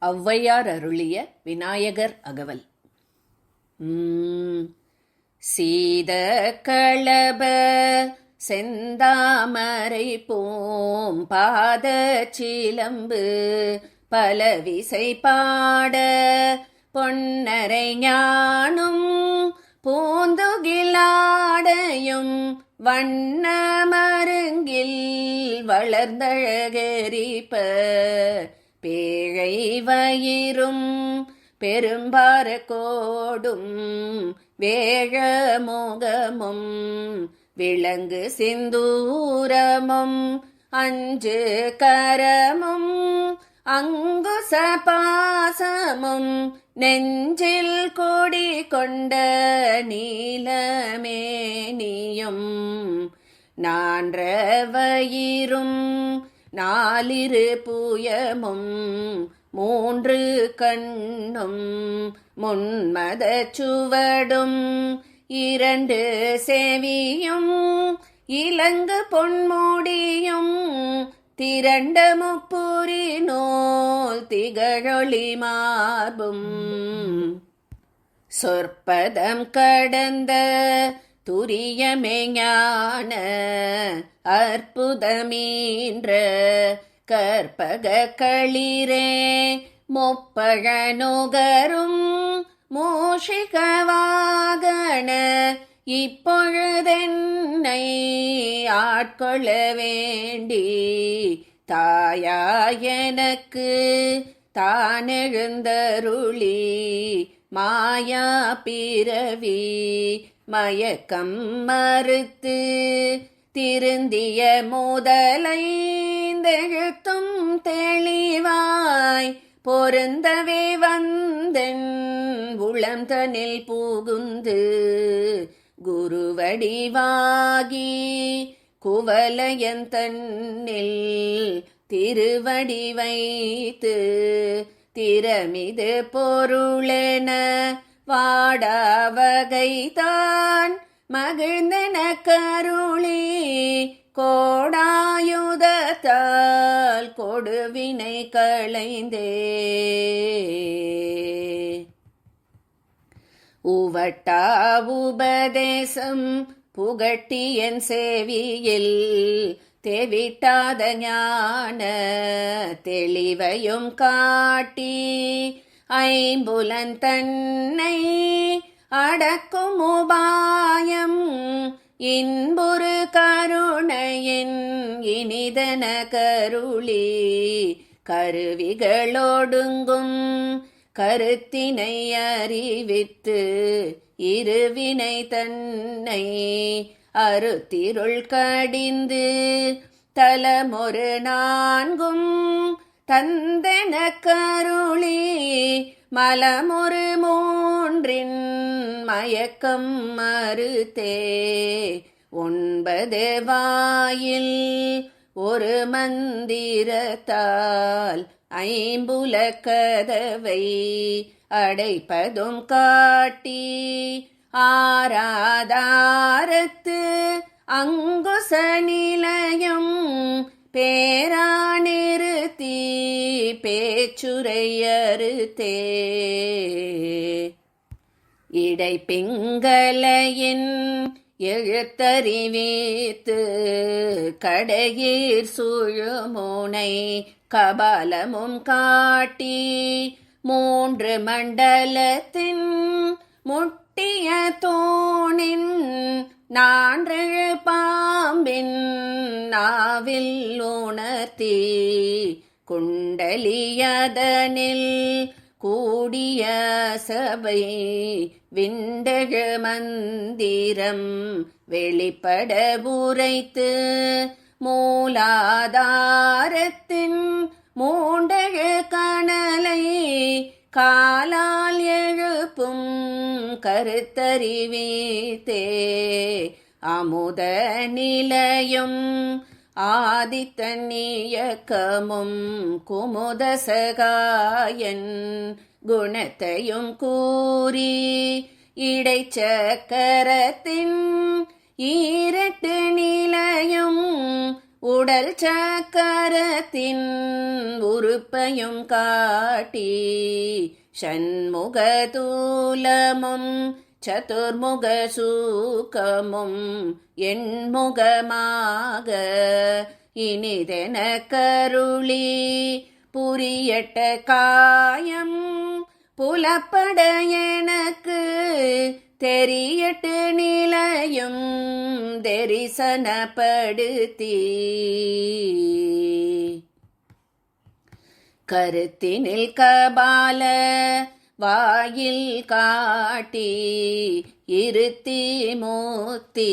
ஔவையார் அருளிய விநாயகர் அகவல். சீத களப செந்தாமரை போம் பாத சிலம்பு பலவிசை பாட பொன்னரை ஞானும் பூந்துகிலாடையும் வண்ண மருங்கில் வளர்ந்தழகரிப்ப பேழை வயிறும் பெரும்பார கோடும் வேழ முகமும் விளங்கு சிந்தூரமும் அஞ்சு கரமும் அங்குச பாசமும் நெஞ்சில் கொடி கொண்ட நீலமேனியும் நான்ற வயிறும் நாலிரு புயமும் மூன்று கண்ணும் முன்மத சுவடும் இரண்டு செவியும் இலங்கு பொன்முடியும் திரண்ட முப்புரி நூல் திகழொளி மார்பும் சொற்பதம் கடந்த துரியமே ஞான அற்புதமீன்ற கற்பக களிரே முப்பழ நுகரும் மூஷிக வாகன இப்பொழுதென்னை ஆட்கொள்ள வேண்டி தாயாயனக்கு தானெழுந்தருளி மாயா பிறவி மயக்கம் மறுத்து திருந்திய முதலைந்தெழுத்தும் தெளிவாய் பொருந்தவே வந்தென் உளம் தனில் புகுந்து குருவடிவாகி குவலயன் தன்னில் திருவடி வைத்து திறமிது பொருளென வாடாவகைதான் மகிழ்ந்தன கருளி கோடாயுதத்தால் கொடுவினை களைந்தே உவட்டா உபதேசம் புகட்டியன் சேவியில் தெவிட்டாத ஞான தெளிவையும் காட்டி ஐம்புலன் தன்னை அடக்கும் உபாயம் இன்புறு கருணையின் இனிதன கருளி கருவிகளோடுங்கும் கருத்தினை அறிவித்து இருவினை தன்னை அருத்திருள் கடிந்து தலமொரு நான்கும் தந்தென கருளி மலமொரு மூன்றின் மயக்கம் மறுத்தே ஒன்பது வாயில் ஒரு மந்திரத்தால் ஐம்புல கதவை அடைப்பதும் காட்டி ஆராதாரத்து அங்குச நிலையம் பேரா நிறுத்தி பேச்சுரையறுத்தே இடை பிங்களையின் எழுத்தறிவித்து கடையீர் சூழுமுனை கபாலமும் காட்டி மூன்று மண்டலத்தின் முட்டிய தோணின் நான்றெழு பாம்பின் நாவில் உணர்த்தி குண்டலியதனில் கூடிய சபை விண்டழு மந்திரம் வெளிப்பட உரைத்து மூலாதாரத்தின் மூண்டழு கணலை காலால் எழுப்பும் கருத்தறிவித்தே அமுத நிலையும் ஆதித்தன்னியக்கமும் குமுத சகாயன் குணத்தையும் கூறி இடைச்சக்கரத்தின் ஈரட்டு நிலையும் உடல் சக்கரத்தின் உறுப்பையும் காட்டி ஷண்முகதூலமும் சதுர்முக சூக்கமும் எண்முகமாக இனிதென கருளி புரியட்ட காயம் புலப்பட எனக்கு தெரியட்டு நிலையும் தரிசனப்படுத்தி கருத்தினில் கபால வாயில் காட்டி இருத்தி மூத்தி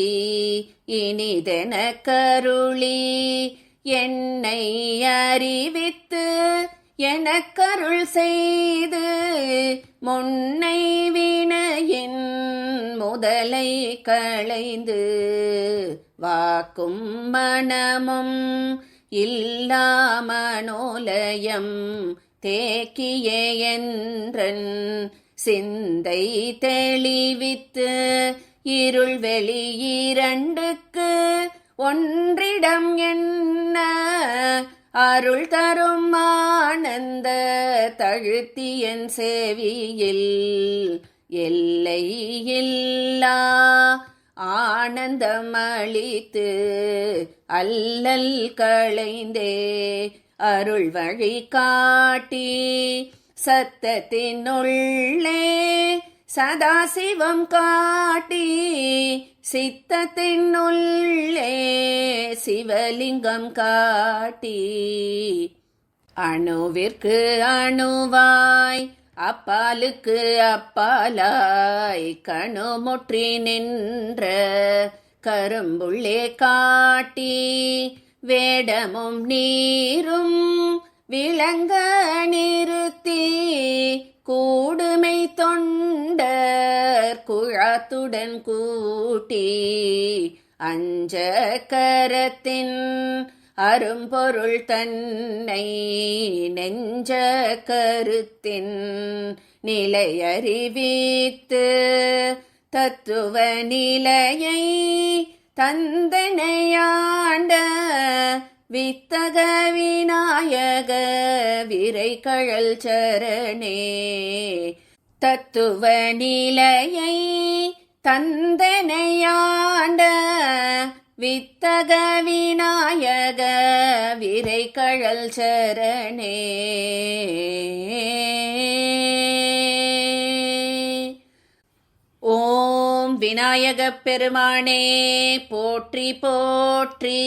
இனிதென கருளி என்னை அறிவித்து எனக்கருள் செய்து முன்னை வினையின் முதலை களைந்து வாக்கும் மனமும் இல்லாமனோலயம் தேக்கியே என்றன் சிந்தை தெளிவித்து இருள் வெளி இரண்டுக்கு ஒன்றிடம் என்ன அருள் தரும் ஆனந்த தழுத்தியன் சேவியில் எல்லை இல்லா ஆனந்தம் அளித்து அல்லல் களைந்தே அருள் வழி காட்டி சத்தத்தினுள்ளே சதாசிவம் காட்டி சித்தத்தினுள்ளே சிவலிங்கம் காட்டி அணுவிற்கு அணுவாய் அப்பாலுக்கு அப்பாலாய் கணுமுற்றி நின்ற கரும்புள்ளே காட்டி வேடமும் நீரும் விளங்க நிறுத்தி கூடுமை தொண்டர் குழாத்துடன் கூட்டி அஞ்ச கரத்தின் அரும்பொருள் தன்னை நெஞ்ச கருத்தின் நிலையறிவித்து தத்துவ நிலையை தந்தனையாண்ட வித்தக விநாயக விரைகழல் சரணே தத்துவ நிலையை தந்தனையாண்ட வித்தக விநாயக விரைகழல் சரணே. ஓம் விநாயகப் பெருமானே போற்றி போற்றி.